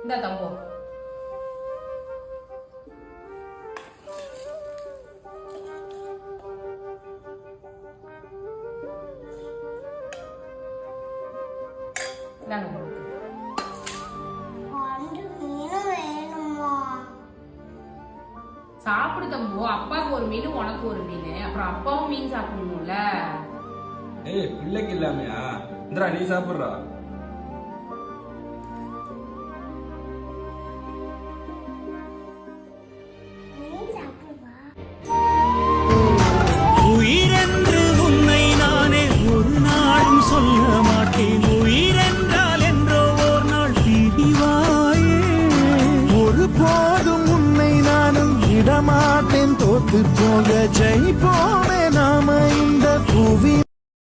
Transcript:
இந்த தம்போ சாப்பிடு தம்பு. அப்பாவுக்கு ஒரு மீன், உனக்கு ஒரு மீன். அப்புறம் அப்பாவும் மீன் சாப்பிடணும்ல. ஏய் பிள்ளைக்கு இல்லாமையா? இந்திரா நீ சாப்பிடுறா. உயிரென்று உன்னை நானே ஒரு நாளும் சொல்ல மாட்டேன். உயிரென்றால் என்றோ ஒரு நாள் பிரிவாயே. ஒரு போதும் உன்னை நானும் விடமாட்டேன். தோத்து போக ஜெயிப்போம்.